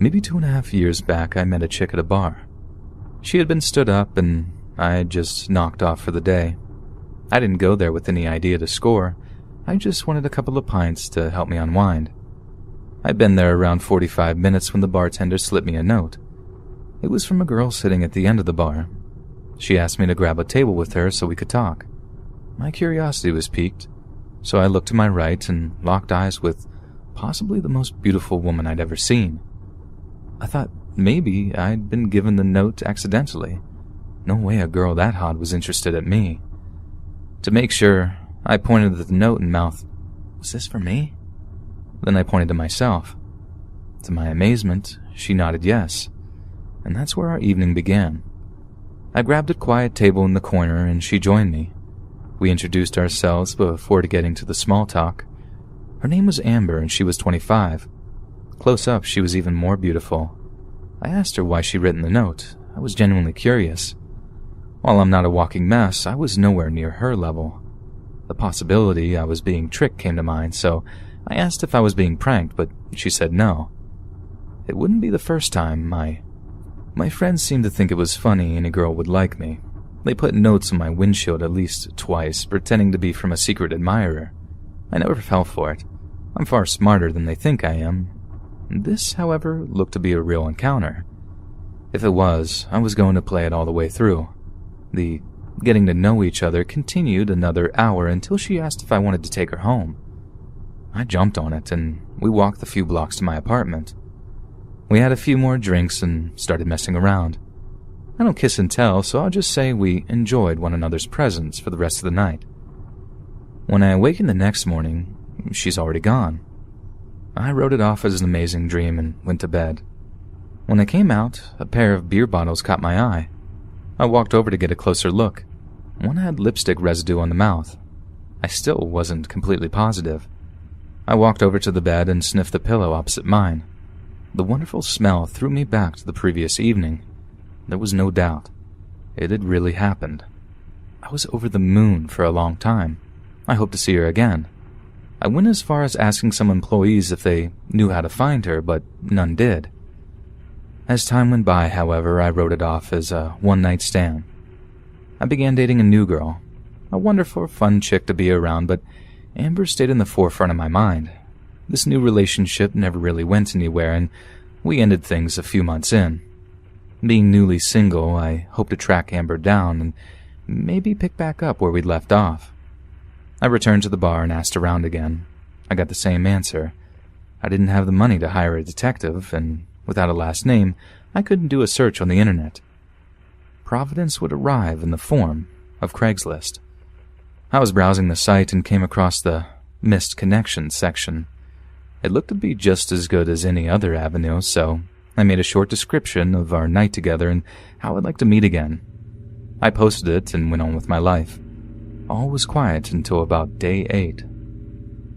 Maybe 2.5 years back, I met a chick at a bar. She had been stood up, and I had just knocked off for the day. I didn't go there with any idea to score. I just wanted a couple of pints to help me unwind. I'd been there around 45 minutes when the bartender slipped me a note. It was from a girl sitting at the end of the bar. She asked me to grab a table with her so we could talk. My curiosity was piqued, so I looked to my right and locked eyes with possibly the most beautiful woman I'd ever seen. I thought maybe I'd been given the note accidentally. No way a girl that hot was interested in me. To make sure, I pointed at the note and mouthed, "Was this for me?" Then I pointed to myself. To my amazement, she nodded yes, and that's where our evening began. I grabbed a quiet table in the corner and she joined me. We introduced ourselves before getting to the small talk. Her name was Amber and she was 25. Close up, she was even more beautiful. I asked her why she'd written the note. I was genuinely curious. While I'm not a walking mess, I was nowhere near her level. The possibility I was being tricked came to mind, so I asked if I was being pranked, but she said no. It wouldn't be the first time. My friends seemed to think it was funny any girl would like me. They put notes on my windshield at least twice, pretending to be from a secret admirer. I never fell for it. I'm far smarter than they think I am. This, however, looked to be a real encounter. If it was, I was going to play it all the way through. The getting to know each other continued another hour until she asked if I wanted to take her home. I jumped on it, and we walked the few blocks to my apartment. We had a few more drinks and started messing around. I don't kiss and tell, so I'll just say we enjoyed one another's presence for the rest of the night. When I awakened the next morning, she's already gone. I wrote it off as an amazing dream and went to bed. When I came out, a pair of beer bottles caught my eye. I walked over to get a closer look. One had lipstick residue on the mouth. I still wasn't completely positive. I walked over to the bed and sniffed the pillow opposite mine. The wonderful smell threw me back to the previous evening. There was no doubt. It had really happened. I was over the moon for a long time. I hoped to see her again. I went as far as asking some employees if they knew how to find her, but none did. As time went by, however, I wrote it off as a one-night stand. I began dating a new girl, a wonderful, fun chick to be around, but Amber stayed in the forefront of my mind. This new relationship never really went anywhere, and we ended things a few months in. Being newly single, I hoped to track Amber down and maybe pick back up where we'd left off. I returned to the bar and asked around again. I got the same answer. I didn't have the money to hire a detective, and without a last name, I couldn't do a search on the internet. Providence would arrive in the form of CRAIGSLIST. I was browsing the site and came across the Missed Connections section. It looked to be just as good as any other avenue, so I made a short description of our night together and how I'd like to meet again. I posted it and went on with my life. All was quiet until about day 8.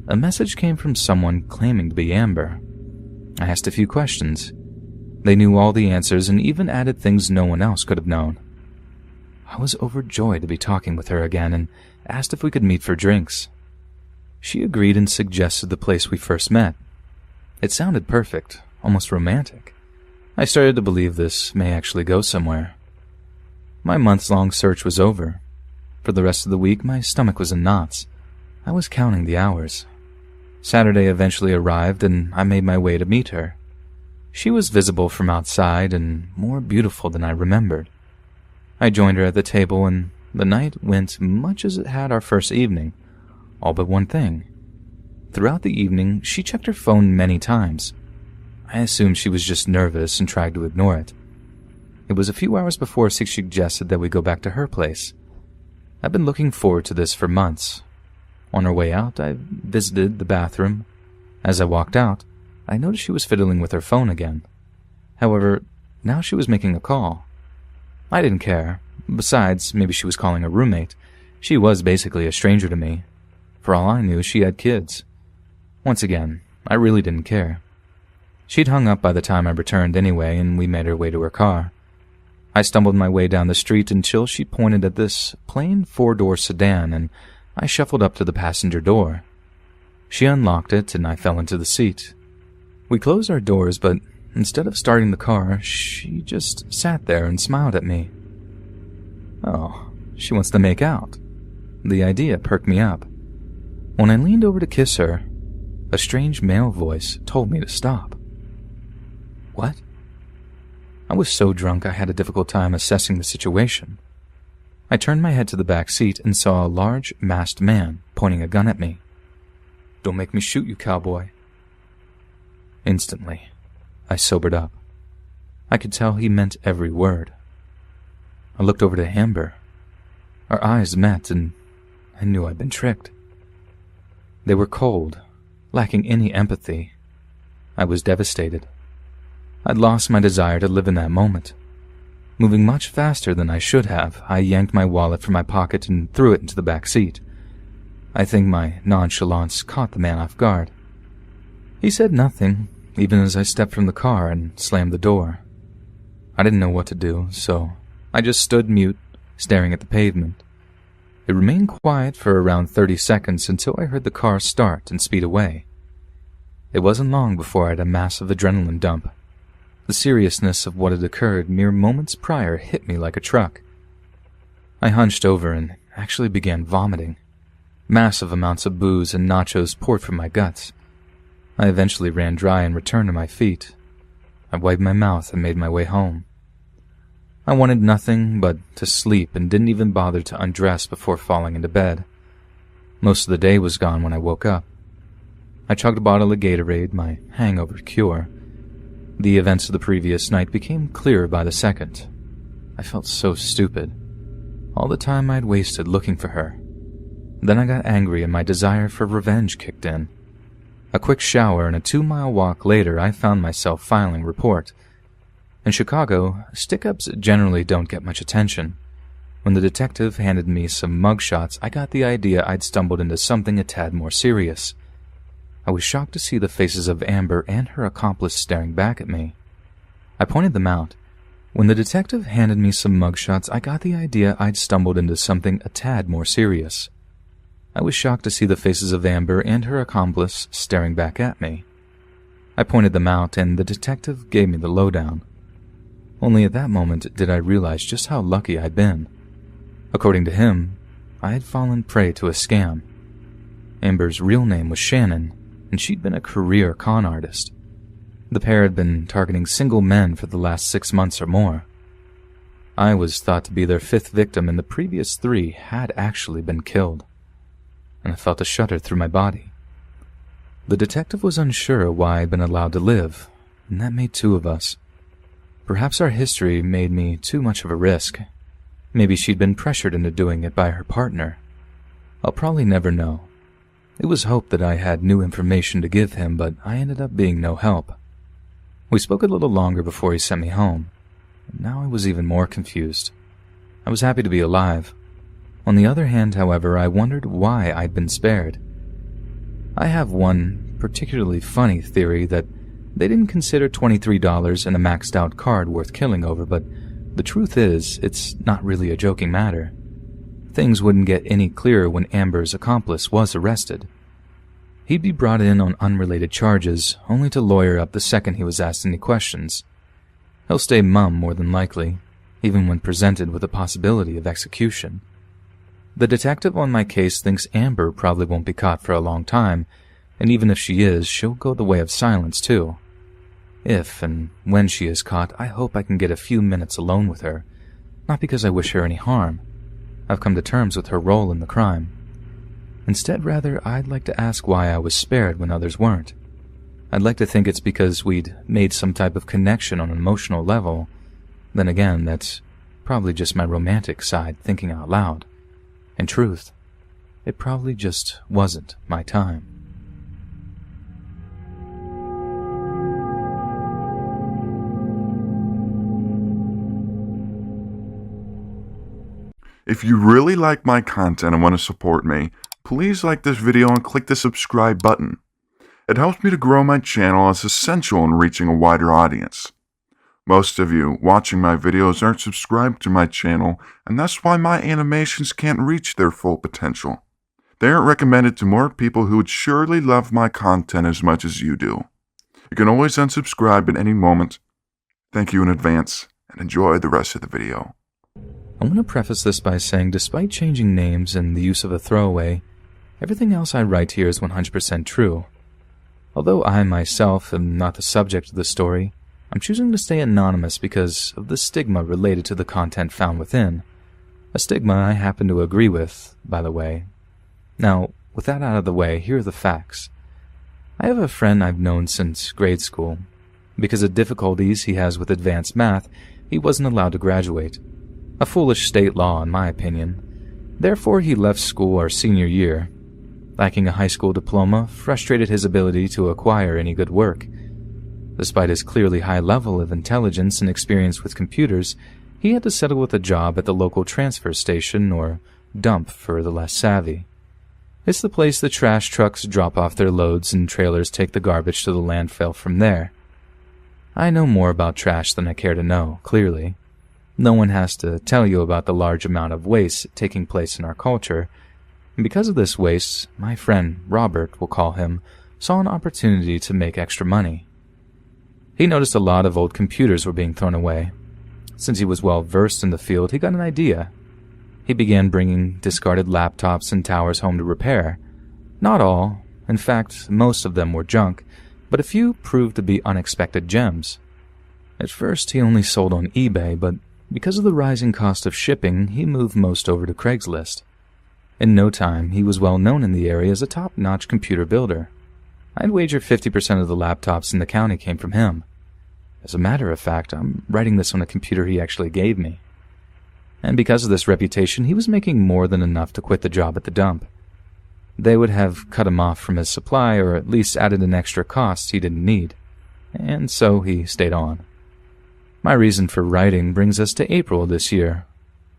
A message came from someone claiming to be Amber. I asked a few questions. They knew all the answers and even added things no one else could have known. I was overjoyed to be talking with her again and asked if we could meet for drinks. She agreed and suggested the place we first met. It sounded perfect, almost romantic. I started to believe this may actually go somewhere. My months-long search was over. For the rest of the week, my stomach was in knots. I was counting the hours. Saturday eventually arrived, and I made my way to meet her. She was visible from outside and more beautiful than I remembered. I joined her at the table, and the night went much as it had our first evening, all but one thing. Throughout the evening, she checked her phone many times. I assumed she was just nervous and tried to ignore it. It was a few hours before she suggested that we go back to her place. I've been looking forward to this for months. On our way out, I visited the bathroom. As I walked out, I noticed she was fiddling with her phone again. However, now she was making a call. I didn't care. Besides, maybe she was calling a roommate. She was basically a stranger to me. For all I knew, she had kids. Once again, I really didn't care. She'd hung up by the time I returned anyway, and we made our way to her car. I stumbled my way down the street until she pointed at this plain 4-door sedan, and I shuffled up to the passenger door. She unlocked it, and I fell into the seat. We closed our doors, but instead of starting the car, she just sat there and smiled at me. Oh, she wants to make out. The idea perked me up. When I leaned over to kiss her, a strange male voice told me to stop. What? I was so drunk I had a difficult time assessing the situation. I turned my head to the back seat and saw a large, masked man pointing a gun at me. Don't make me shoot you, cowboy. Instantly, I sobered up. I could tell he meant every word. I looked over to Amber. Our eyes met, and I knew I'd been tricked. They were cold, lacking any empathy. I was devastated. I'd lost my desire to live in that moment. Moving much faster than I should have, I yanked my wallet from my pocket and threw it into the back seat. I think my nonchalance caught the man off guard. He said nothing, even as I stepped from the car and slammed the door. I didn't know what to do, so I just stood mute, staring at the pavement. It remained quiet for around 30 seconds until I heard the car start and speed away. It wasn't long before I had a massive adrenaline dump. The seriousness of what had occurred mere moments prior hit me like a truck. I hunched over and actually began vomiting. Massive amounts of booze and nachos poured from my guts. I eventually ran dry and returned to my feet. I wiped my mouth and made my way home. I wanted nothing but to sleep and didn't even bother to undress before falling into bed. Most of the day was gone when I woke up. I chugged a bottle of Gatorade, my hangover cure. The events of the previous night became clearer by the second. I felt so stupid. All the time I'd wasted looking for her. Then I got angry and my desire for revenge kicked in. A quick shower and a 2-mile walk later, I found myself filing a report. In Chicago, stick-ups generally don't get much attention. When the detective handed me some mugshots, I got the idea I'd stumbled into something a tad more serious. I was shocked to see the faces of Amber and her accomplice staring back at me. I pointed them out. When the detective handed me some mugshots, I got the idea I'd stumbled into something a tad more serious. I was shocked to see the faces of Amber and her accomplice staring back at me. I pointed them out, and the detective gave me the lowdown. Only at that moment did I realize just how lucky I'd been. According to him, I had fallen prey to a scam. Amber's real name was Shannon, and she'd been a career con artist. The pair had been targeting single men for the last 6 months or more. I was thought to be their 5th victim, and the previous 3 had actually been killed. And I felt a shudder through my body. The detective was unsure why I'd been allowed to live, and that made 2 of us. Perhaps our history made me too much of a risk. Maybe she'd been pressured into doing it by her partner. I'll probably never know. It was hoped that I had new information to give him, but I ended up being no help. We spoke a little longer before he sent me home. Now I was even more confused. I was happy to be alive. On the other hand, however, I wondered why I'd been spared. I have one particularly funny theory that they didn't consider $23 and a maxed-out card worth killing over, but the truth is, it's not really a joking matter. Things wouldn't get any clearer when Amber's accomplice was arrested. He'd be brought in on unrelated charges, only to lawyer up the second he was asked any questions. He'll stay mum more than likely, even when presented with the possibility of execution. The detective on my case thinks Amber probably won't be caught for a long time, and even if she is, she'll go the way of silence too. If and when she is caught, I hope I can get a few minutes alone with her, not because I wish her any harm. I've come to terms with her role in the crime. Instead, rather, I'd like to ask why I was spared when others weren't. I'd like to think it's because we'd made some type of connection on an emotional level. Then again, that's probably just my romantic side thinking out loud. In truth, it probably just wasn't my time. If you really like my content and want to support me, please like this video and click the subscribe button. It helps me to grow my channel and is essential in reaching a wider audience. Most of you watching my videos aren't subscribed to my channel, and that's why my animations can't reach their full potential. They aren't recommended to more people who would surely love my content as much as you do. You can always unsubscribe at any moment. Thank you in advance, and enjoy the rest of the video. I want to preface this by saying despite changing names and the use of a throwaway, everything else I write here is 100% true. Although I myself am not the subject of the story, I'm choosing to stay anonymous because of the stigma related to the content found within. A stigma I happen to agree with, by the way. Now, with that out of the way, here are the facts. I have a friend I've known since grade school. Because of difficulties he has with advanced math, he wasn't allowed to graduate. A foolish state law, in my opinion. Therefore, he left school our senior year. Lacking a high school diploma frustrated his ability to acquire any good work. Despite his clearly high level of intelligence and experience with computers, he had to settle with a job at the local transfer station or dump for the less savvy. It's the place the trash trucks drop off their loads and trailers take the garbage to the landfill from there. I know more about trash than I care to know, clearly. No one has to tell you about the large amount of waste taking place in our culture. And because of this waste, my friend, Robert, we'll call him, saw an opportunity to make extra money. He noticed a lot of old computers were being thrown away. Since he was well versed in the field, he got an idea. He began bringing discarded laptops and towers home to repair. Not all, in fact, most of them were junk, but a few proved to be unexpected gems. At first, he only sold on eBay, but because of the rising cost of shipping, he moved most over to CRAIGSLIST. In no time, he was well known in the area as a top-notch computer builder. I'd wager 50% of the laptops in the county came from him. As a matter of fact, I'm writing this on a computer he actually gave me. And because of this reputation, he was making more than enough to quit the job at the dump. They would have cut him off from his supply or at least added an extra cost he didn't need. And so he stayed on. My reason for writing brings us to April this year.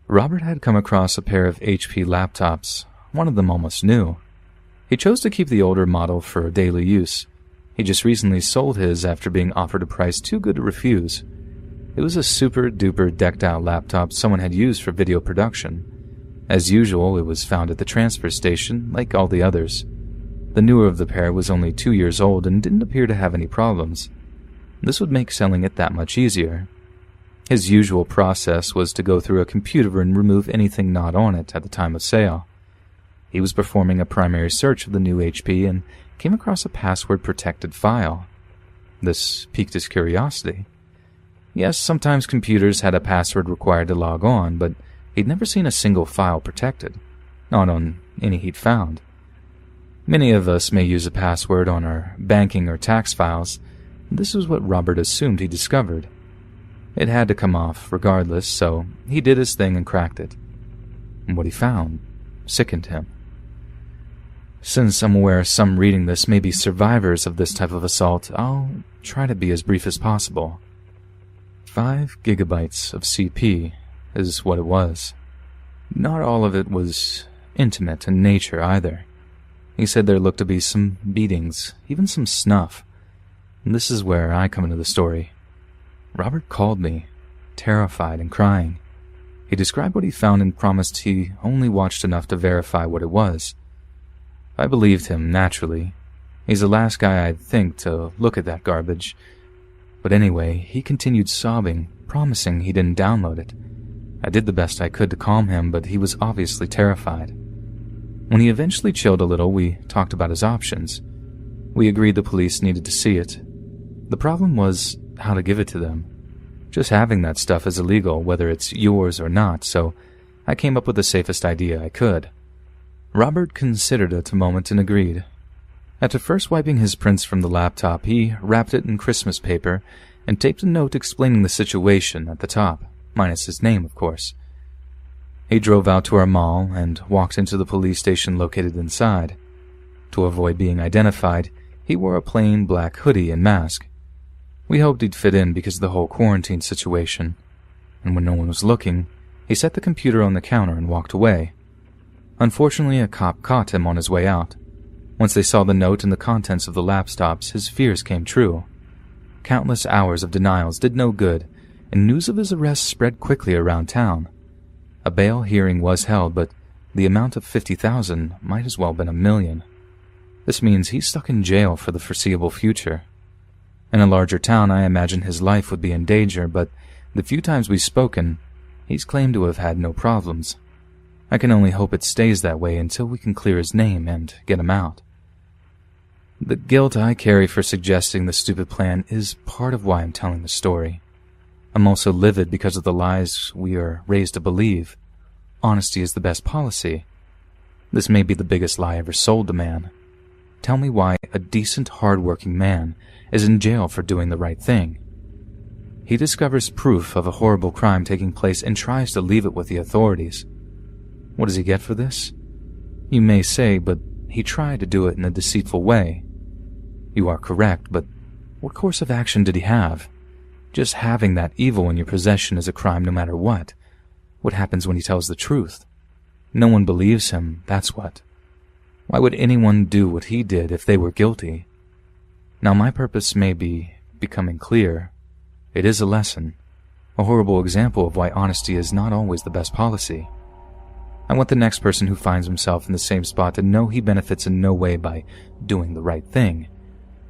Robert had come across a pair of HP laptops, one of them almost new. He chose to keep the older model for daily use. He just recently sold his after being offered a price too good to refuse. It was a super-duper decked-out laptop someone had used for video production. As usual, it was found at the transfer station, like all the others. The newer of the pair was only 2 years old and didn't appear to have any problems. This would make selling it that much easier. His usual process was to go through a computer and remove anything not on it at the time of sale. He was performing a primary search of the new HP and came across a password-protected file. This piqued his curiosity. Yes, sometimes computers had a password required to log on, but he'd never seen a single file protected, not on any he'd found. Many of us may use a password on our banking or tax files. This was what Robert assumed he discovered. It had to come off regardless, so he did his thing and cracked it. And what he found sickened him. Since I'm aware some reading this may be survivors of this type of assault, I'll try to be as brief as possible. 5 gigabytes of CP is what it was. Not all of it was intimate in nature either. He said there looked to be some beatings, even some snuff. And this is where I come into the story. Robert called me, terrified and crying. He described what he found and promised he only watched enough to verify what it was. I believed him, naturally. He's the last guy I'd think to look at that garbage. But anyway, he continued sobbing, promising he didn't download it. I did the best I could to calm him, but he was obviously terrified. When he eventually chilled a little, we talked about his options. We agreed the police needed to see it. The problem was how to give it to them. Just having that stuff is illegal, whether it's yours or not, so I came up with the safest idea I could. Robert considered it a moment and agreed. After first wiping his prints from the laptop, he wrapped it in Christmas paper and taped a note explaining the situation at the top, minus his name, of course. He drove out to our mall and walked into the police station located inside. To avoid being identified, he wore a plain black hoodie and mask. We hoped he'd fit in because of the whole quarantine situation, and when no one was looking, he set the computer on the counter and walked away. Unfortunately, a cop caught him on his way out. Once they saw the note and the contents of the laptops, his fears came true. Countless hours of denials did no good, and news of his arrest spread quickly around town. A bail hearing was held, but the amount of $50,000 might as well have been $1 million. This means he's stuck in jail for the foreseeable future. In a larger town, I imagine his life would be in danger, but the few times we've spoken, he's claimed to have had no problems. I can only hope it stays that way until we can clear his name and get him out. The guilt I carry for suggesting the stupid plan is part of why I'm telling the story. I'm also livid because of the lies we are raised to believe. Honesty is the best policy. This may be the biggest lie ever sold to man. Tell me why a decent, hard-working man is in jail for doing the right thing. He discovers proof of a horrible crime taking place and tries to leave it with the authorities. What does he get for this? You may say, but he tried to do it in a deceitful way. You are correct, but what course of action did he have? Just having that evil in your possession is a crime no matter what. What happens when he tells the truth? No one believes him, that's what. Why would anyone do what he did if they were guilty? Now my purpose may be becoming clear. It is a lesson, a horrible example of why honesty is not always the best policy. I want the next person who finds himself in the same spot to know he benefits in no way by doing the right thing.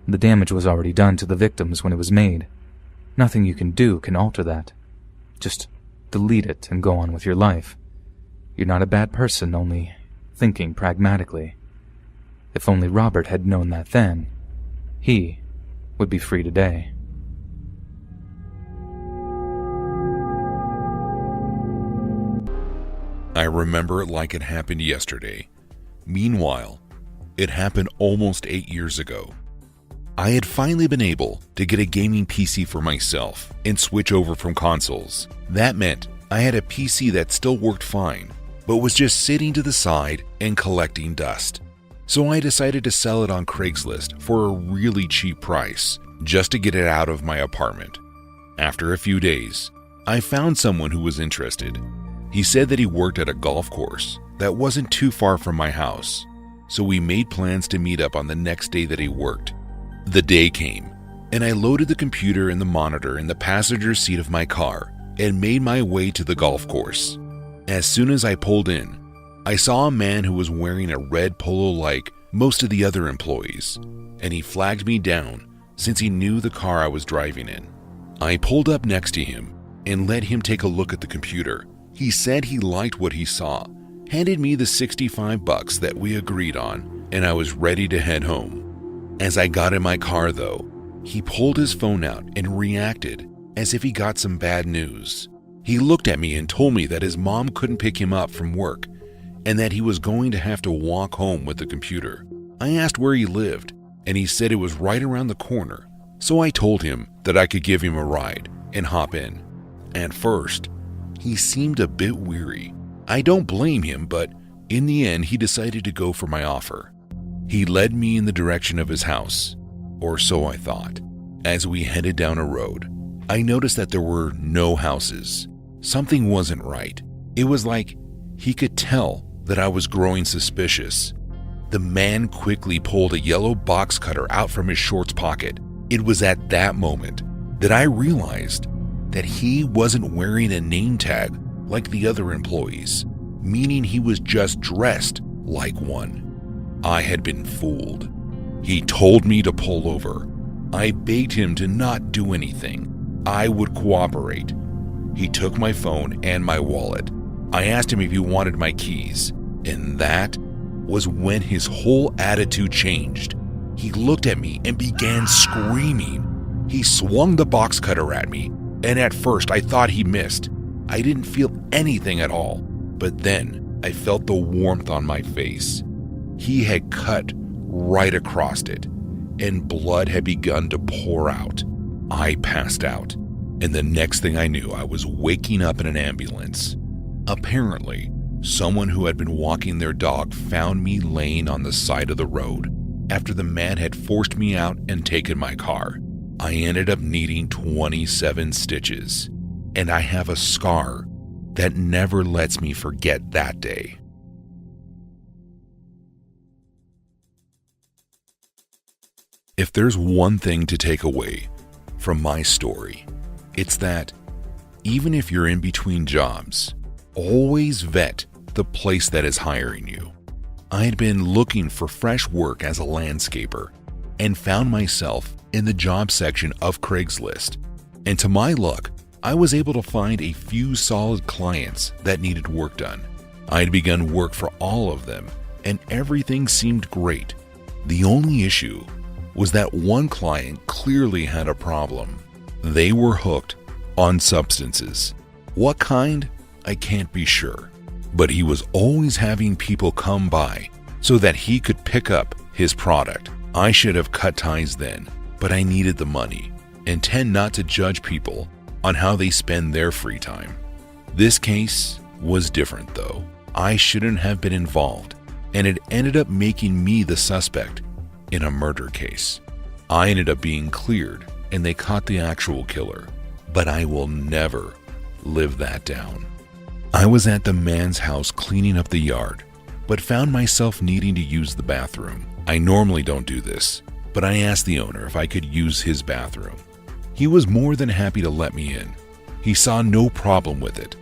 The damage was already done to the victims when it was made. Nothing you can do can alter that. Just delete it and go on with your life. You're not a bad person, only thinking pragmatically. If only Robert had known that then, he would be free today. I remember it like it happened yesterday. Meanwhile, it happened almost 8 years ago. I had finally been able to get a gaming PC for myself and switch over from consoles. That meant I had a PC that still worked fine, but was just sitting to the side and collecting dust. So I decided to sell it on CRAIGSLIST for a really cheap price, just to get it out of my apartment. After a few days, I found someone who was interested. He said that he worked at a golf course that wasn't too far from my house, so we made plans to meet up on the next day that he worked. The day came, and I loaded the computer and the monitor in the passenger seat of my car and made my way to the golf course. As soon as I pulled in, I saw a man who was wearing a red polo like most of the other employees, and he flagged me down since he knew the car I was driving in. I pulled up next to him and let him take a look at the computer. He said he liked what he saw, handed me the $65 that we agreed on, and I was ready to head home. As I got in my car though, he pulled his phone out and reacted as if he got some bad news. He looked at me and told me that his mom couldn't pick him up from work and that he was going to have to walk home with the computer. I asked where he lived, and he said it was right around the corner, so I told him that I could give him a ride and hop in. At first, he seemed a bit weary. I don't blame him, but in the end, he decided to go for my offer. He led me in the direction of his house, or so I thought. As we headed down a road, I noticed that there were no houses. Something wasn't right. It was like he could tell that I was growing suspicious. The man quickly pulled a yellow box cutter out from his shorts pocket. It was at that moment that I realized that he wasn't wearing a name tag like the other employees, meaning he was just dressed like one. I had been fooled. He told me to pull over. I begged him to not do anything. I would cooperate. He took my phone and my wallet. I asked him if he wanted my keys, and that was when his whole attitude changed. He looked at me and began screaming. He swung the box cutter at me, and at first I thought he missed. I didn't feel anything at all, but then I felt the warmth on my face. He had cut right across it, and blood had begun to pour out. I passed out, and the next thing I knew, I was waking up in an ambulance. Apparently, someone who had been walking their dog found me laying on the side of the road after the man had forced me out and taken my car. I ended up needing 27 stitches, and I have a scar that never lets me forget that day. If there's one thing to take away from my story, it's that even if you're in between jobs, always vet the place that is hiring you. I had been looking for fresh work as a landscaper and found myself in the job section of Craigslist, and to my luck, I was able to find a few solid clients that needed work done. I had begun work for all of them, and everything seemed great. The only issue was that one client clearly had a problem. They were hooked on substances. What kind? I can't be sure. But he was always having people come by so that he could pick up his product. I should have cut ties then, but I needed the money and tend not to judge people on how they spend their free time. This case was different though. I shouldn't have been involved, and it ended up making me the suspect in a murder case. I ended up being cleared and they caught the actual killer, but I will never live that down. I was at the man's house cleaning up the yard, but found myself needing to use the bathroom. I normally don't do this, but I asked the owner if I could use his bathroom. He was more than happy to let me in. He saw no problem with it.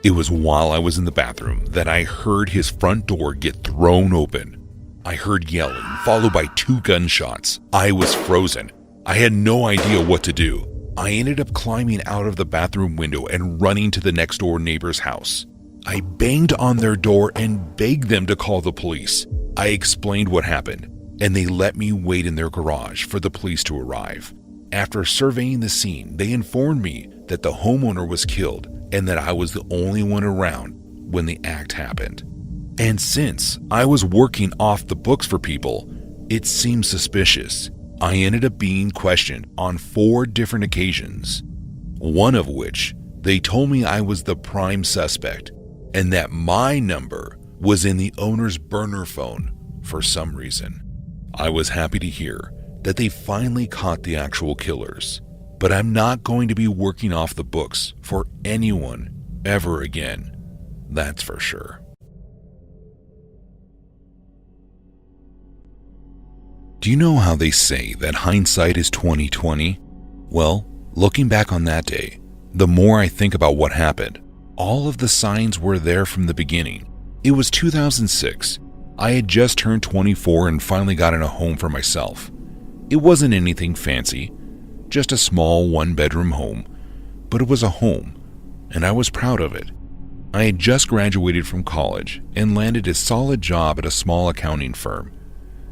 It was while I was in the bathroom that I heard his front door get thrown open. I heard yelling, followed by 2 gunshots. I was frozen. I had no idea what to do. I ended up climbing out of the bathroom window and running to the next door neighbor's house. I banged on their door and begged them to call the police. I explained what happened, and they let me wait in their garage for the police to arrive. After surveying the scene, they informed me that the homeowner was killed and that I was the only one around when the act happened. And since I was working off the books for people, it seemed suspicious. I ended up being questioned on 4 different occasions, one of which they told me I was the prime suspect and that my number was in the owner's burner phone for some reason. I was happy to hear that they finally caught the actual killers, but I'm not going to be working off the books for anyone ever again. That's for sure. Do you know how they say that hindsight is 20/20? Well, looking back on that day, the more I think about what happened, all of the signs were there from the beginning. It was 2006. I had just turned 24 and finally gotten a home for myself. It wasn't anything fancy, just a small 1-bedroom home, but it was a home, and I was proud of it. I had just graduated from college and landed a solid job at a small accounting firm,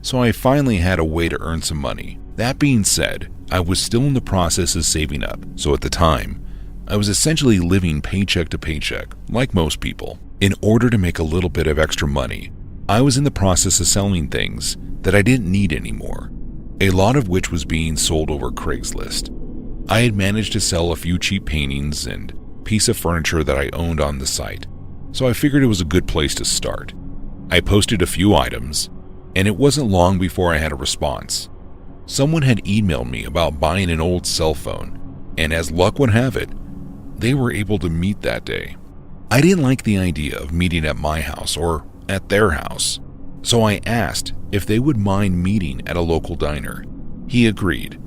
so I finally had a way to earn some money. That being said, I was still in the process of saving up, so at the time, I was essentially living paycheck to paycheck, like most people. In order to make a little bit of extra money, I was in the process of selling things that I didn't need anymore, a lot of which was being sold over Craigslist. I had managed to sell a few cheap paintings and piece of furniture that I owned on the site, so I figured it was a good place to start. I posted a few items, and it wasn't long before I had a response. Someone had emailed me about buying an old cell phone, and as luck would have it, they were able to meet that day. I didn't like the idea of meeting at my house or at their house, so I asked if they would mind meeting at a local diner. He agreed,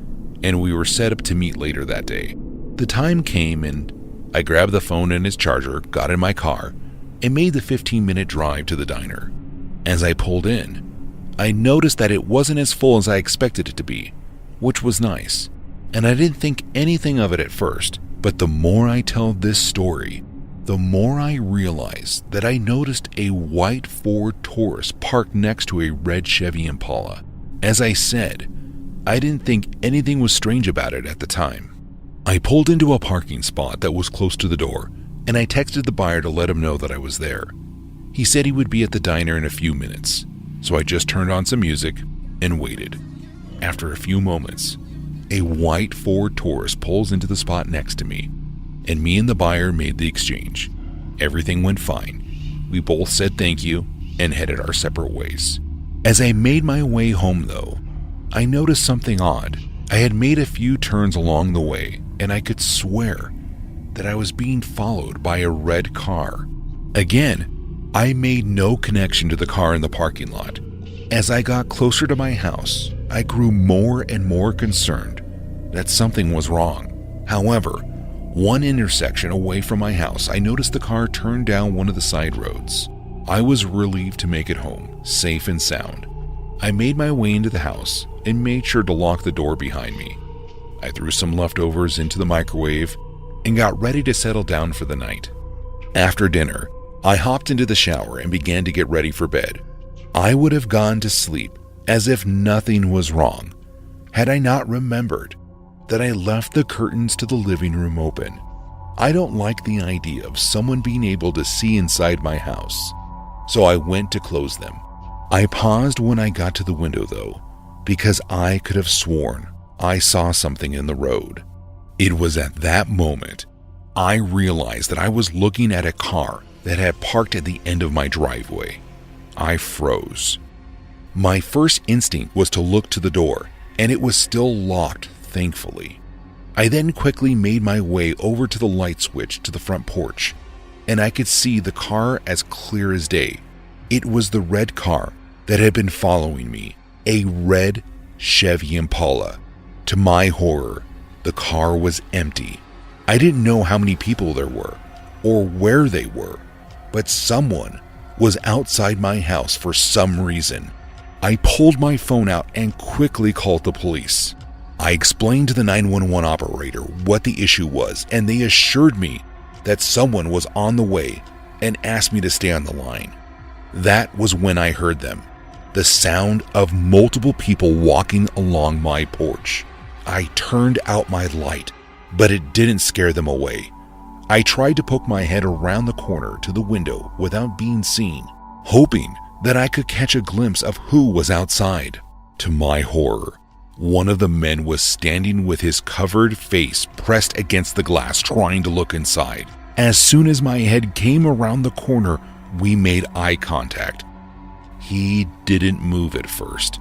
and we were set up to meet later that day. The time came and I grabbed the phone and its charger, got in my car, and made the 15-minute drive to the diner. As I pulled in, I noticed that it wasn't as full as I expected it to be, which was nice, and I didn't think anything of it at first. But the more I tell this story, the more I realize that I noticed a white Ford Taurus parked next to a red Chevy Impala. As I said, I didn't think anything was strange about it at the time. I pulled into a parking spot that was close to the door, and I texted the buyer to let him know that I was there. He said he would be at the diner in a few minutes, so I just turned on some music and waited. After a few moments, a white Ford Taurus pulls into the spot next to me, and me and the buyer made the exchange. Everything went fine. We both said thank you and headed our separate ways. As I made my way home though, I noticed something odd. I had made a few turns along the way, and I could swear that I was being followed by a red car. Again, I made no connection to the car in the parking lot. As I got closer to my house, I grew more and more concerned that something was wrong. However, one intersection away from my house, I noticed the car turned down one of the side roads. I was relieved to make it home, safe and sound. I made my way into the house and made sure to lock the door behind me. I threw some leftovers into the microwave and got ready to settle down for the night. After dinner, I hopped into the shower and began to get ready for bed. I would have gone to sleep as if nothing was wrong had I not remembered that I left the curtains to the living room open. I don't like the idea of someone being able to see inside my house, so I went to close them. I paused when I got to the window though, because I could have sworn I saw something in the road. It was at that moment I realized that I was looking at a car that had parked at the end of my driveway. I froze. My first instinct was to look to the door, and it was still locked, thankfully. I then quickly made my way over to the light switch to the front porch, and I could see the car as clear as day. It was the red car that had been following me, a red Chevy Impala. To my horror, the car was empty. I didn't know how many people there were or where they were, but someone was outside my house for some reason. I pulled my phone out and quickly called the police. I explained to the 911 operator what the issue was, and they assured me that someone was on the way and asked me to stay on the line. That was when I heard them, the sound of multiple people walking along my porch. I turned out my light, but it didn't scare them away. I tried to poke my head around the corner to the window without being seen, hoping that I could catch a glimpse of who was outside. To my horror, one of the men was standing with his covered face pressed against the glass trying to look inside. As soon as my head came around the corner, we made eye contact. He didn't move at first.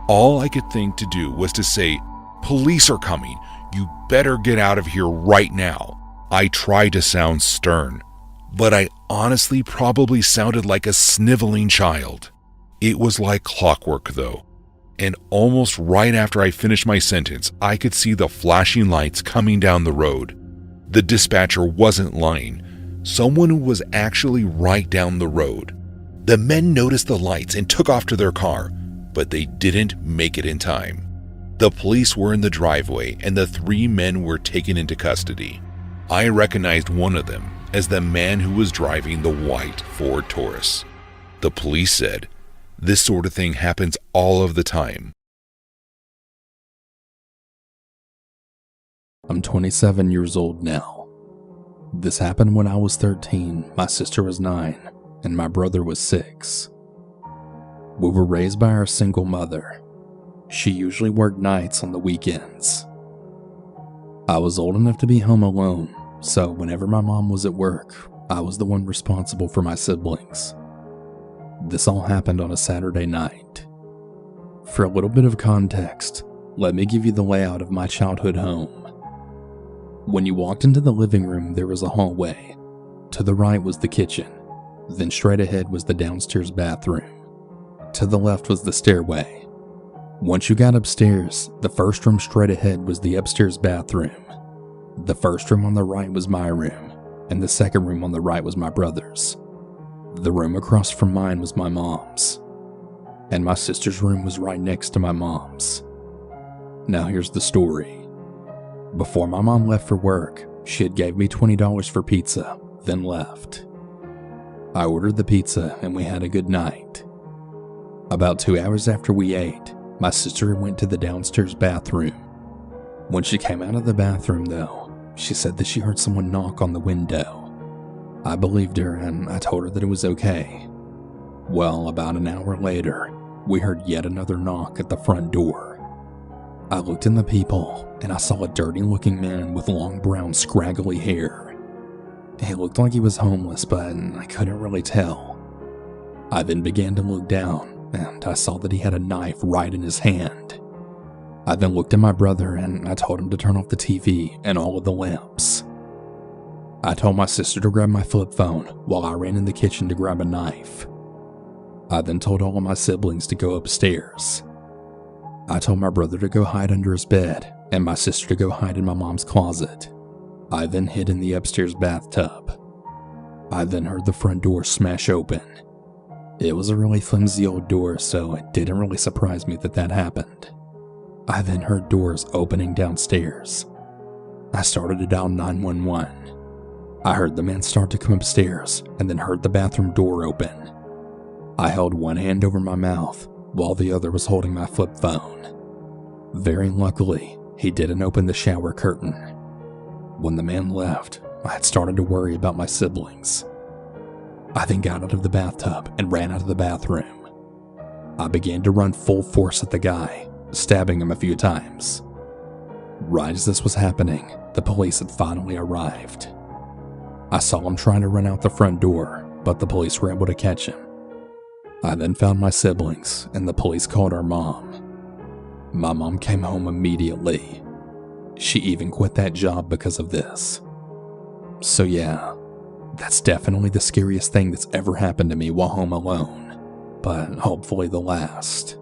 All I could think to do was to say, "Police are coming. You better get out of here right now." I tried to sound stern, but I honestly probably sounded like a sniveling child. It was like clockwork though, and almost right after I finished my sentence, I could see the flashing lights coming down the road. The dispatcher wasn't lying. Someone was actually right down the road. The men noticed the lights and took off to their car, but they didn't make it in time. The police were in the driveway and the 3 men were taken into custody. I recognized one of them as the man who was driving the white Ford Taurus. The police said, "This sort of thing happens all of the time." I'm 27 years old now. This happened when I was 13, my sister was 9, and my brother was 6. We were raised by our single mother. She usually worked nights on the weekends. I was old enough to be home alone, so whenever my mom was at work, I was the one responsible for my siblings. This all happened on a Saturday night. For a little bit of context, let me give you the layout of my childhood home. When you walked into the living room, there was a hallway. To the right was the kitchen, then straight ahead was the downstairs bathroom. To the left was the stairway. Once you got upstairs, the first room straight ahead was the upstairs bathroom. The first room on the right was my room, and the second room on the right was my brother's. The room across from mine was my mom's, and my sister's room was right next to my mom's. Now here's the story. Before my mom left for work, she had gave me $20 for pizza, then left. I ordered the pizza and we had a good night. About 2 hours after we ate, my sister went to the downstairs bathroom. When she came out of the bathroom though, she said that she heard someone knock on the window. I believed her and I told her that it was okay. Well, about an hour later, we heard yet another knock at the front door. I looked in the peephole and I saw a dirty looking man with long brown scraggly hair. He looked like he was homeless, but I couldn't really tell. I then began to look down and I saw that he had a knife right in his hand. I then looked at my brother and I told him to turn off the TV and all of the lamps. I told my sister to grab my flip phone while I ran in the kitchen to grab a knife. I then told all of my siblings to go upstairs. I told my brother to go hide under his bed and my sister to go hide in my mom's closet. I then hid in the upstairs bathtub. I then heard the front door smash open. It was a really flimsy old door, so it didn't really surprise me that that happened. I then heard doors opening downstairs. I started to dial 911. I heard the man start to come upstairs and then heard the bathroom door open. I held one hand over my mouth while the other was holding my flip phone. Very luckily, he didn't open the shower curtain. When the man left, I had started to worry about my siblings. I then got out of the bathtub and ran out of the bathroom. I began to run full force at the guy, stabbing him a few times. Right as this was happening, the police had finally arrived. I saw him trying to run out the front door, but the police were able to catch him. I then found my siblings, and the police called our mom. My mom came home immediately. She even quit that job because of this. So yeah, that's definitely the scariest thing that's ever happened to me while home alone, but hopefully the last.